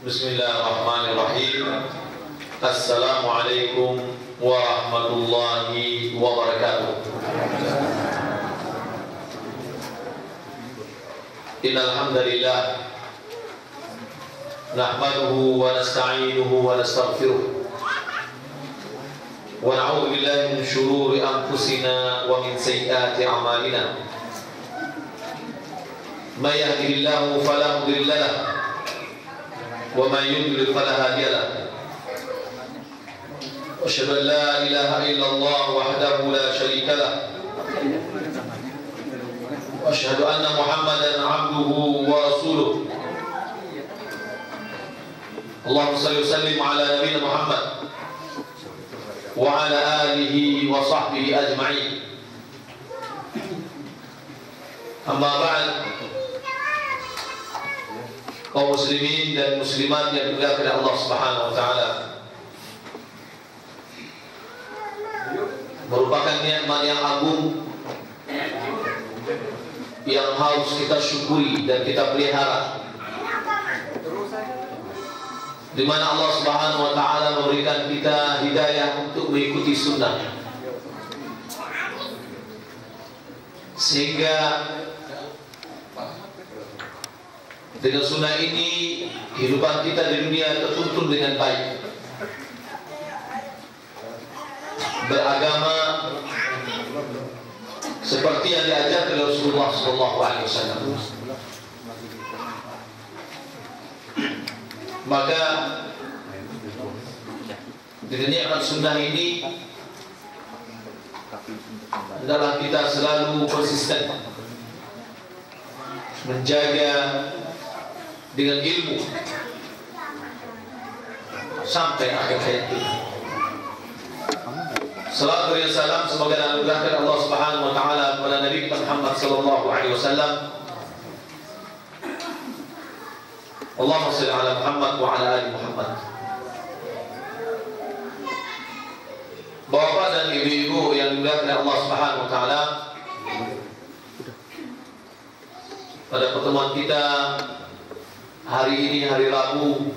Bismillahirrahmanirrahim. Assalamualaikum warahmatullahi wabarakatuh. Innal hamdalillah nahmaduhu wa nasta'inuhu wa nastaghfiruh wa na'udzu billahi min shururi anfusina wa min sayyiati a'malina. May yahdihillahu fala mudilla lahu wa man yudlil fala hadiya lahu. Asyhadu an la ilaha illallah wahdahu la syarika lahu wa asyhadu anna Muhammadan 'abduhu wa rasuluh. Allahumma shalli wa sallim ala nabiyyina Muhammad wa ala alihi wa sahbihi ajma'in. Amma ba'd. Kaum muslimin dan muslimat yang dimuliakan oleh Allah Subhanahu wa taala, merupakan nikmat yang agung yang harus kita syukuri dan kita pelihara, di mana Allah Subhanahu wa taala memberikan kita hidayah untuk mengikuti sunnah, sehingga dengan sunnah ini kehidupan kita di dunia tertuntun dengan baik, beragama seperti yang diajarkan oleh Rasulullah SAW. Maka dengan nikmat sunnah ini adalah kita selalu konsisten menjaga dengan ilmu sampai akhir hayat kita. Salawat dan salam semoga dianugerahkan Allah Subhanahu wa taala kepada Nabi kita Muhammad sallallahu alaihi wasallam. Allahumma shalli ala Muhammad wa ala ali Muhammad. Bapak dan ibu-ibu yang dimuliakan Allah Subhanahu wa taala, pada pertemuan kita hari ini, hari Rabu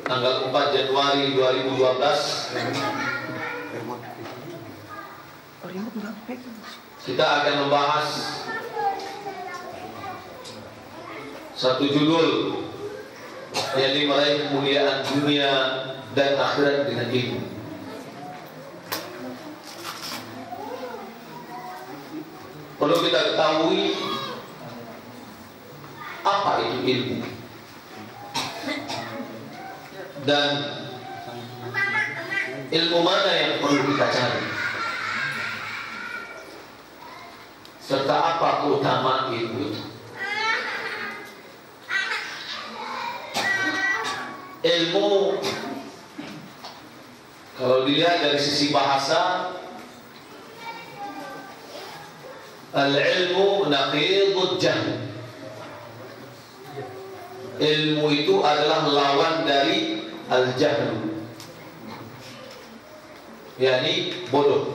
tanggal 4 Januari 2012, kita akan membahas satu judul yang meraih kemuliaan dunia dan akhirat dengan ilmu. Perlu kita ketahui apa itu ilmu dan ilmu mana yang perlu kita cari, serta apa keutamaan ilmu itu. Ilmu kalau dilihat dari sisi bahasa, al-ilmu naqidud jahl. Ilmu itu adalah lawan dari al-jahl, yakni bodoh.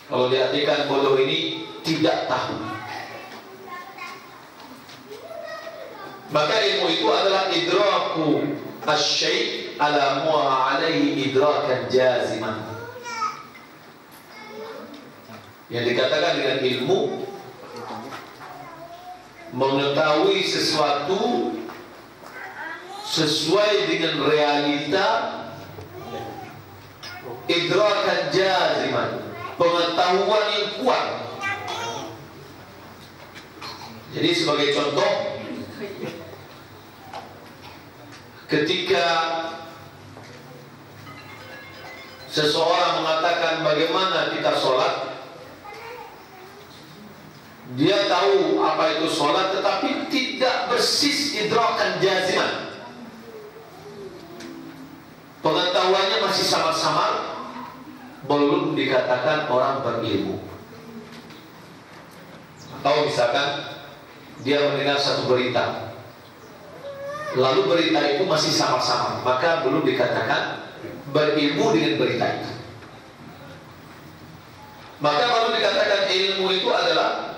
Kalau diartikan bodoh ini tidak tahu. Maka ilmu itu adalah idraku asy-syai' ala ma 'alaihi idrakan jaziman. Yang dikatakan dengan ilmu, mengetahui sesuatu sesuai dengan realita, idrakan jaziman, pengetahuan yang kuat. Jadi sebagai contoh, ketika seseorang mengatakan bagaimana kita sholat, dia tahu apa itu sholat, tetapi tidak persis idrakan jaziman. Pengetahuannya masih samar-samar, belum dikatakan orang berilmu. Atau misalkan dia mendengar satu berita, lalu berita itu masih samar-samar, maka belum dikatakan berilmu dengan berita itu. Maka baru dikatakan ilmu itu adalah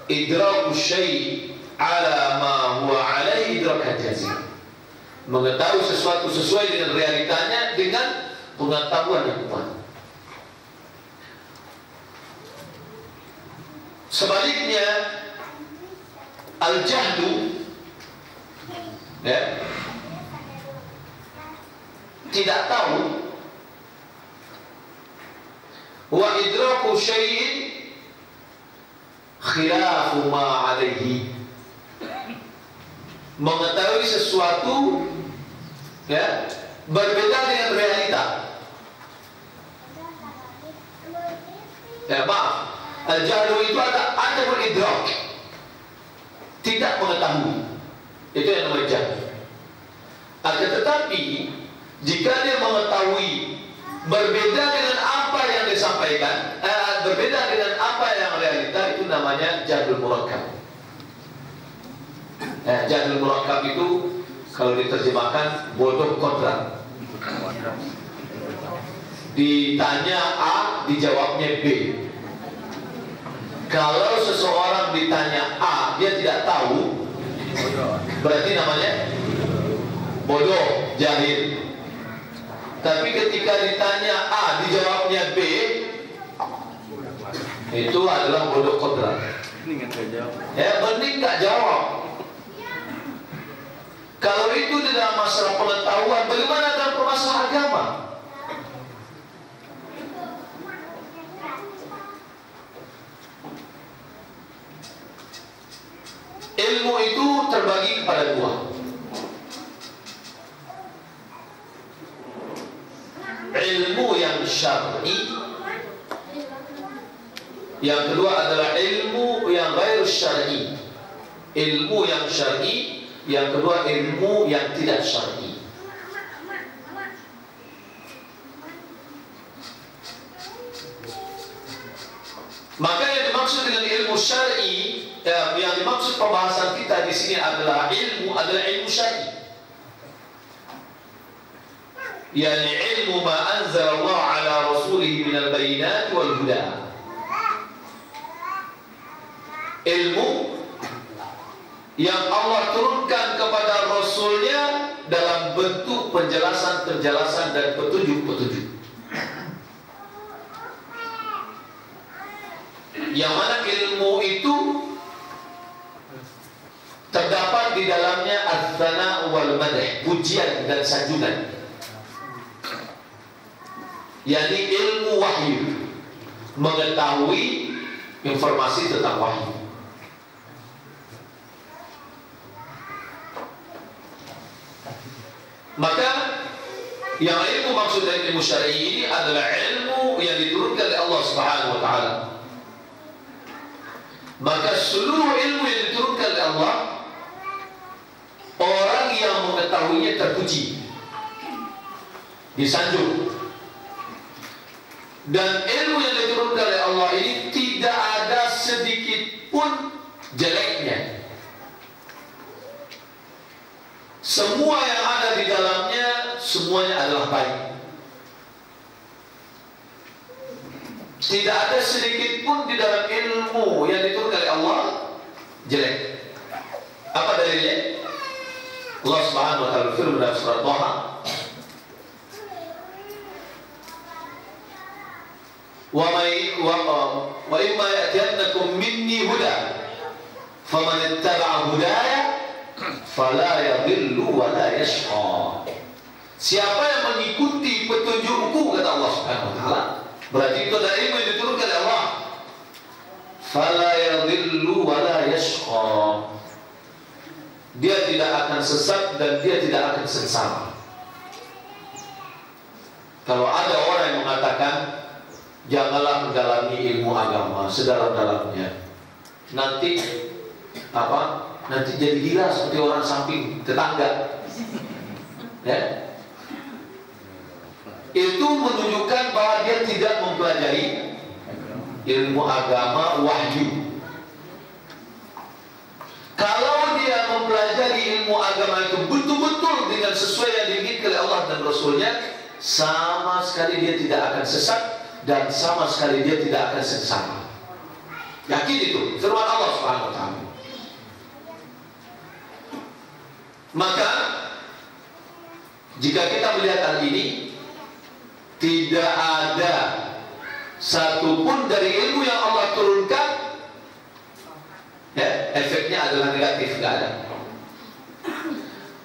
idraku syai' ala ma huwa alaihi idrakan jazim. Mengetahui sesuatu sesuai dengan realitanya dengan pengetahuan yang kuat. Sebaliknya, al-jahlu, ya, tidak tahu, wa idraku syai'in khilafu ma alaihi, mengetahui sesuatu, ya, berbeda dengan realita. Ya, maaf, al-jahlu itu ada idrak, tidak mengetahui, itu yang namanya jahlu. Akan tetapi jika dia mengetahui berbeda dengan apa yang disampaikan, berbeda dengan apa yang realita, itu namanya jahlul murakkab. Jahlul murakkab itu kalau diterjemahkan bodoh kodrat. Ditanya A, dijawabnya B. Kalau seseorang ditanya A, dia tidak tahu, berarti namanya bodoh, jahil. Tapi ketika ditanya A, dijawabnya B, itu adalah bodoh kodrat. Ya, mending nggak jawab. Kalau itu di dalam masalah pengetahuan, bagaimana dalam permasalahan agama? Ilmu itu terbagi kepada dua. Ilmu yang syar'i, yang kedua adalah ilmu yang ghair syar'i. Ilmu yang syar'i, yang kedua ilmu yang tidak syar'i. Maka yang dimaksud dengan ilmu syar'i, yang dimaksud pembahasan kita di sini adalah ilmu syar'i. Yani ilmu ma anzala Allah ala rasulih minal bayinat wal huda. Ilmu yang Allah turunkan kepada Rasulnya dalam bentuk penjelasan-penjelasan dan petunjuk-petunjuk. Yang mana ilmu itu terdapat di dalamnya ats-tsana wal madh, pujian dan sanjungan. Yani ilmu wahyu, mengetahui informasi tentang wahyu. Maka yang ilmu maksud dari ilmu syar'i ini adalah ilmu yang diturunkan oleh Allah Subhanahu wa taala. Maka seluruh ilmu yang diturunkan oleh Allah, orang yang mengetahuinya terpuji, disanjung. Dan ilmu yang diturunkan oleh Allah ini tidak ada sedikit pun jeleknya. Semua yang ada di dalamnya semuanya adalah baik. Tidak ada sedikit pun di dalam ilmu yang diturunkan oleh Allah jelek. Apa dalilnya? Allah Subhanahu wa taala firman dalam surat Thaha, wa imma ya'tiyannakum minni huda faman ittaba'a hudaya fala yadhillu wa la yashqa. Siapa yang mengikuti petunjukku, kata Allah Subhanahu wa taala, berarti itu adalah ilmu yang diturunkan oleh Allah. Fala yadhillu wa la yashqa. Dia tidak akan sesat dan dia tidak akan sengsara. Kalau ada orang yang mengatakan janganlah mendalami ilmu agama sedalam-dalamnya, nanti nanti jadi gila seperti orang samping tetangga, ya. Itu menunjukkan bahwa dia tidak mempelajari ilmu agama wahyu. Kalau dia mempelajari ilmu agama itu betul-betul dengan sesuai yang diinginkan oleh Allah dan Rasulnya, sama sekali dia tidak akan sesat dan sama sekali dia tidak akan sengsara. Yakin itu firman Allah Subhanahu wa taala. Maka jika kita melihat hal ini, tidak ada satupun dari ilmu yang Allah turunkan ya, efeknya adalah negatif, tidak ada.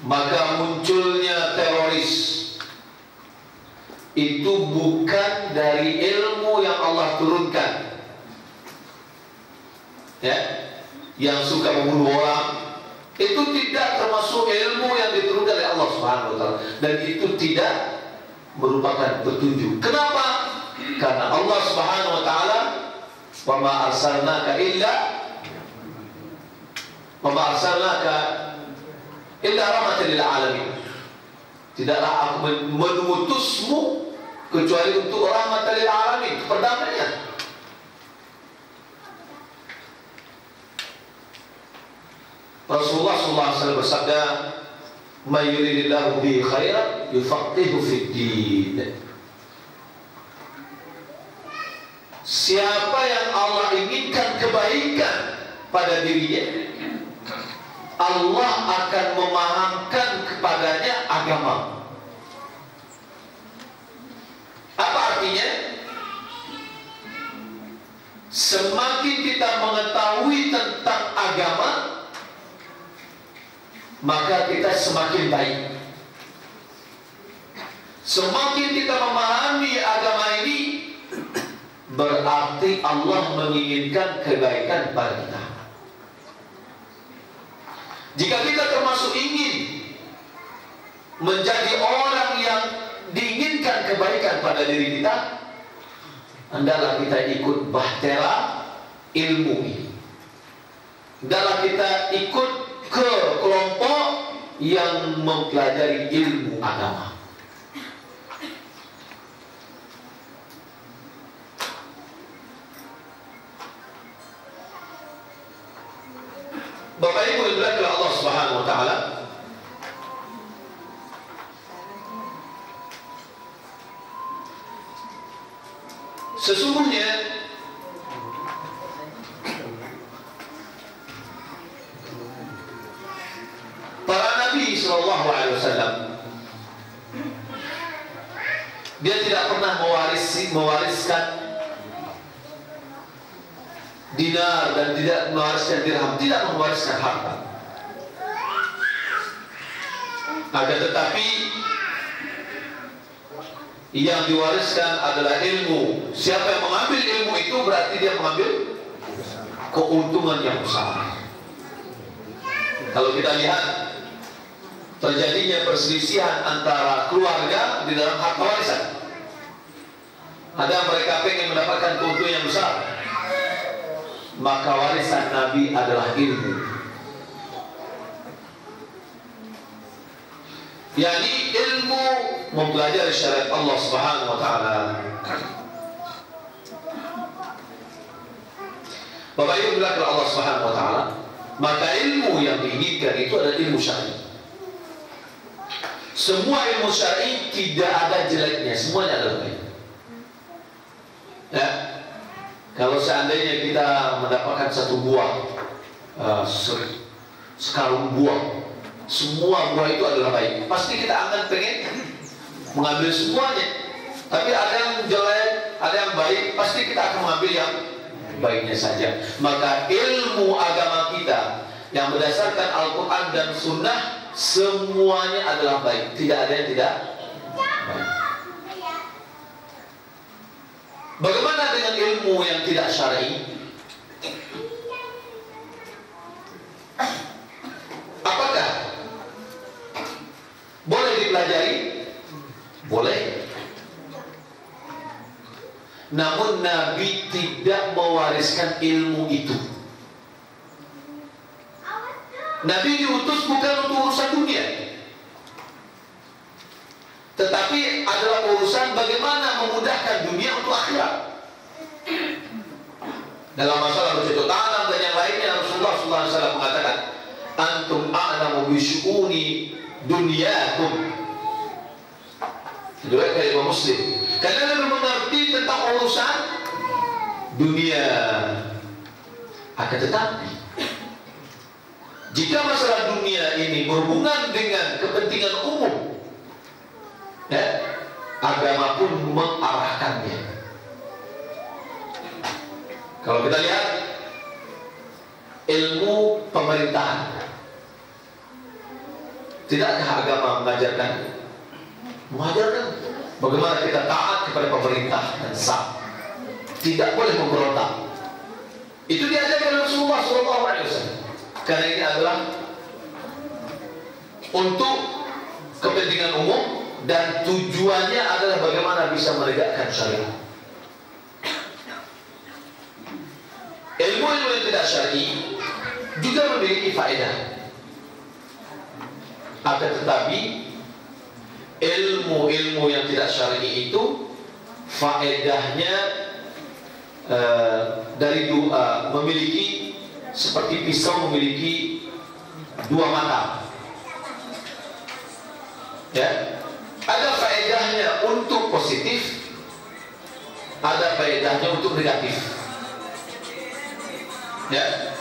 Maka munculnya teroris itu bukan dari ilmu yang Allah turunkan ya, yang suka membunuh orang itu tidak termasuk ilmu yang diturunkan oleh Allah Subhanahu wa taala, dan itu tidak merupakan petunjuk. Kenapa? Karena Allah Subhanahu wa taala, "Wa ma arsalnaka illa rahmatan lil alamin." Tidaklah aku mengutusmu kecuali untuk rahmatan lil alamin, perdamaian. Rasulullah SAW bersabda, "May yuridillahu bihi khairan yufaqihu fid din." Siapa yang Allah inginkan kebaikan pada dirinya, Allah akan memahamkan kepadanya agama. Apa artinya? Semakin kita mengetahui tentang agama, maka kita semakin baik. Semakin kita memahami agama ini, berarti Allah menginginkan kebaikan pada kita. Jika kita termasuk ingin menjadi orang yang diinginkan kebaikan pada diri kita, hendaklah kita ikut bahtera ilmu ini. Hendaklah kita ikut ke kelompok yang mempelajari ilmu agama. Bapak Ibu yang dimuliakan Allah Subhanahu wa taala, sesungguhnya para nabi sallallahu alaihi wasallam, dia tidak pernah mewariskan dinar dan tidak mewariskan dirham, tidak mewariskan harta. Akan tetapi yang diwariskan adalah ilmu. Siapa yang mengambil ilmu itu berarti dia mengambil keuntungan yang besar. Kalau kita lihat terjadinya perselisihan antara keluarga di dalam harta warisan, ada mereka pengen mendapatkan keuntungan yang besar, maka warisan Nabi adalah ilmu. yakni ilmu mempelajari syariat Allah Subhanahu wa taala. Bapak Ibu bilang Allah Subhanahu wa taala, maka ilmu yang diinginkan itu adalah ilmu syar'i. Semua ilmu syar'i tidak ada jeleknya, semuanya adalah baik. Ya. Kalau seandainya kita mendapatkan satu buah, sekarung buah, semua buah itu adalah baik, pasti kita akan pengen mengambil semuanya. Tapi ada yang jelek, ada yang baik, pasti kita akan mengambil yang baiknya saja. Maka ilmu agama kita yang berdasarkan Al-Quran dan Sunnah, semuanya adalah baik, tidak ada yang tidak baik. Bagaimana dengan ilmu yang tidak syar'i? Apakah boleh dipelajari? Boleh. Namun Nabi tidak mewariskan ilmu itu. Nabi diutus bukan untuk urusan dunia, tetapi adalah urusan bagaimana memudahkan dunia untuk akhirat. Dalam masalah bercocok tanam dan yang lainnya, Rasulullah SAW mengatakan, antum a'lamu bisyu'uni dunyakum. Diriwayatkan oleh Imam Muslim. Karena Nabi mengerti tentang urusan dunia. Akan tetapi Jika masalah dunia ini berhubungan dengan kepentingan umum, ya, agama pun mengarahkannya. Kalau kita lihat ilmu pemerintahan, tidakkah agama mengajarkan? Mengajarkan bagaimana kita taat kepada pemerintah dan sah, tidak boleh memberontak. Itu diajarkan oleh Rasulullah SAW. Karena ini adalah untuk kepentingan umum dan tujuannya adalah bagaimana bisa menegakkan syariat. Ilmu-ilmu yang tidak syar'i juga memiliki faedah. Akan tetapi ilmu-ilmu yang tidak syar'i itu faedahnya memiliki seperti pisau memiliki dua mata. Ya, ada faedahnya untuk positif, ada faedahnya untuk negatif. Ya,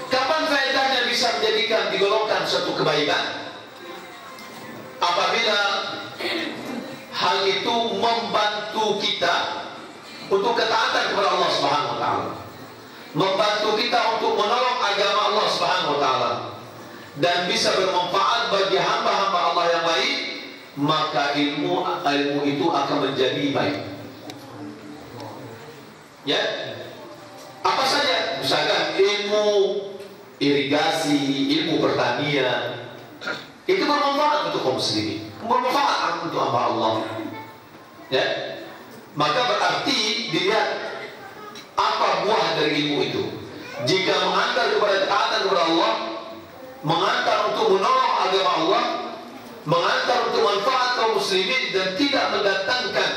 kapan faedahnya bisa menjadikan digolongkan suatu kebaikan? Apabila hal itu membantu kita untuk ketaatan kepada Allah Subhanahu wa taala, membantu kita untuk menolong agama Allah Subhanahu wa taala, dan bisa bermanfaat bagi hamba-hamba Allah yang lain, maka ilmu itu akan menjadi baik. Ya, apa saja, misalkan ilmu irigasi, ilmu pertanian, itu bermanfaat untuk kaum muslimin, bermanfaat untuk hamba Allah. Ya, maka berarti dilihat apa buah dari ilmu itu. Jika mengantar kepada ketaatan kepada Allah, mengantar untuk menolong agama Allah, mengantar untuk manfaat kaum muslimin dan tidak mendatangkan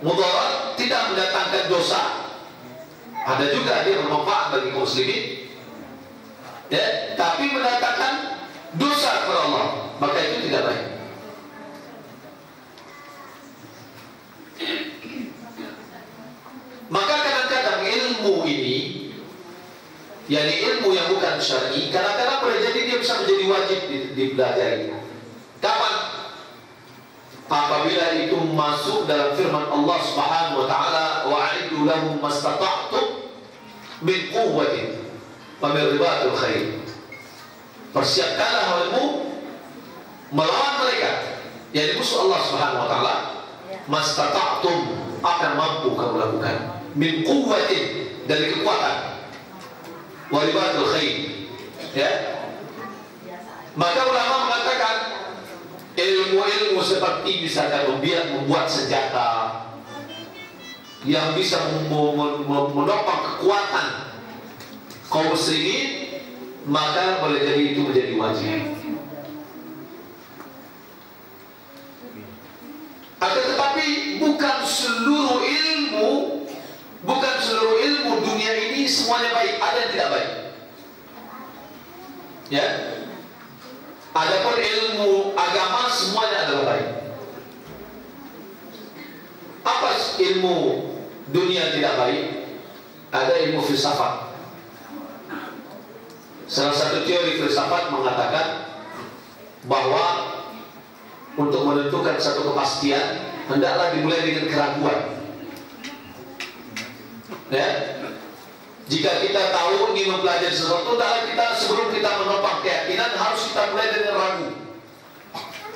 mudarat, tidak mendatangkan dosa, ada juga dia bermanfaat bagi kaum muslimin, ya, tapi mendatangkan dosa kepada Allah, maka itu tidak baik. Maka kadang-kadang ilmu ini, yakni ilmu yang bukan syar'i, kadang-kadang boleh jadi dia bisa menjadi wajib dipelajari. Kapan? Apabila itu masuk dalam firman Allah Subhanahu wa taala, wa'iddu lahum mastata'tum min quwwatin wa min ribatil khair. Persiapkanlah olehmu melawan mereka, yakni musuh Allah Subhanahu wa taala, mastata'tum, akan mampu kamu lakukan, min quwwatin, dari kekuatan, wa ribatil khair. Ya, maka ulama mengatakan ilmu-ilmu seperti misalkan membuat senjata yang bisa menopang kekuatan kaum muslimin, maka boleh jadi itu menjadi wajib. Akan tetapi bukan seluruh ilmu dunia ini semuanya baik, ada yang tidak baik. Ya, adapun ilmu agama semuanya adalah baik. Apa ilmu dunia tidak baik? Ada ilmu filsafat. Salah satu teori filsafat mengatakan bahwa untuk menentukan satu kepastian hendaklah dimulai dengan keraguan. Ya, jika kita tahu ingin mempelajari sesuatu, hendaklah kita sebelum kita menopang keyakinan harus kita mulai dengan ragu.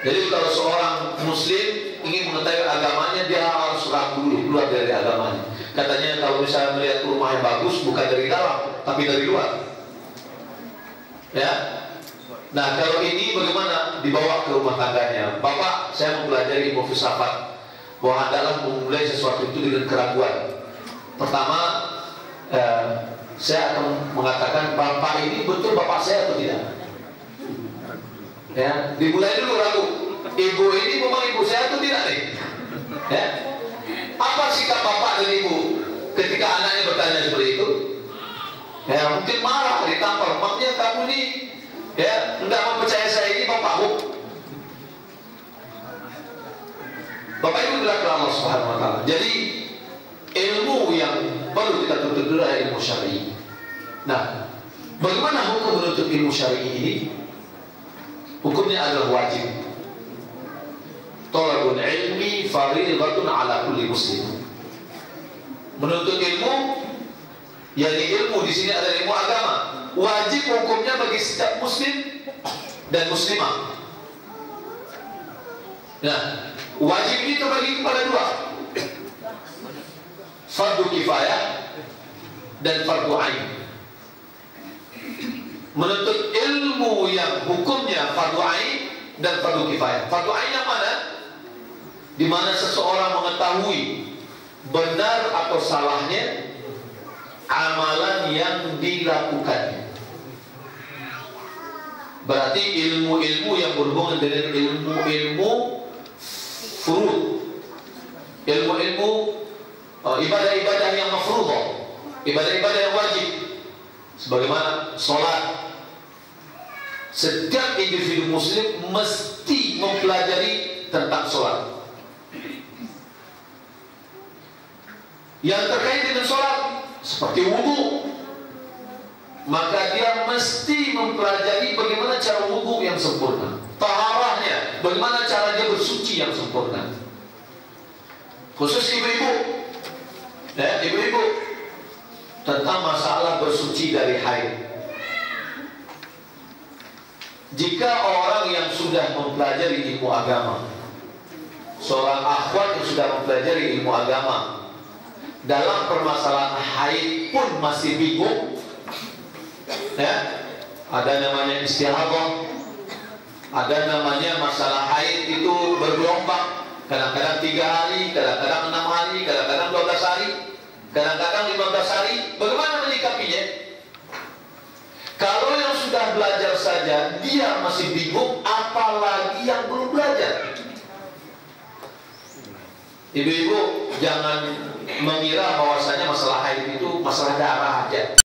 Jadi kalau seorang muslim ingin mengetahui agamanya, dia harus ragu dulu keluar dari agamanya. Katanya kalau misalnya melihat rumah yang bagus bukan dari dalam tapi dari luar. Ya. Nah, kalau ini bagaimana dibawa ke rumah tangganya? Bapak, saya mempelajari ilmu filsafat, bahwa adalah memulai sesuatu itu dengan keraguan. Pertama, saya akan mengatakan, bapak ini betul bapak saya atau tidak? Ya, dimulai dulu ragu. Ibu ini memang ibu saya atau tidak nih? Ya, apa sikap bapak dan ibu ketika anaknya bertanya seperti itu? Ya, mungkin marah, ditampar. Makanya kamu nih, ya, enggak mempercayai saya, ini bapakmu. Bapak itu adalah Allah Subhanahu wa taala. Jadi ilmu yang perlu kita tuntut adalah ilmu syar'i. Nah, bagaimana hukum menuntut ilmu syar'i ini? Hukumnya adalah wajib. Thalabul ilmi fardhatun ala kulli muslim. Menuntut ilmu, yakni ilmu di sini adalah ilmu agama, wajib hukumnya bagi setiap muslim dan muslimah. Nah, wajib ini terbagi kepada dua, fardu kifayah dan fardu ain. Menuntut ilmu yang hukumnya fardu ain dan fardu kifayah. Fardu ain yang mana? Di mana seseorang mengetahui benar atau salahnya amalan yang dilakukannya. Berarti ilmu-ilmu yang berhubungan dengan ilmu-ilmu furud, ilmu-ilmu ibadah-ibadah yang mafruḍah, ibadah-ibadah yang wajib, sebagaimana sholat. Setiap individu muslim mesti mempelajari tentang sholat. Yang terkait dengan sholat seperti wudu, maka dia mesti mempelajari bagaimana cara wudu yang sempurna, taharahnya, bagaimana cara dia bersuci yang sempurna. Khusus ibu-ibu, ya, ibu-ibu, tentang masalah bersuci dari haid. Jika orang yang sudah mempelajari ilmu agama, seorang akhwat yang sudah mempelajari ilmu agama, dalam permasalahan haid pun masih bingung, ya, ada namanya istihadah, ada namanya masalah haid itu bergelombang, kadang-kadang 3 hari, kadang-kadang 6 hari, kadang-kadang 12 hari, kadang-kadang 15 hari. Bagaimana menyikapinya? Kalau yang sudah belajar saja dia masih bingung, apalagi yang belum belajar. Ibu-ibu jangan mengira bahwasanya masalah haid itu masalah darah aja.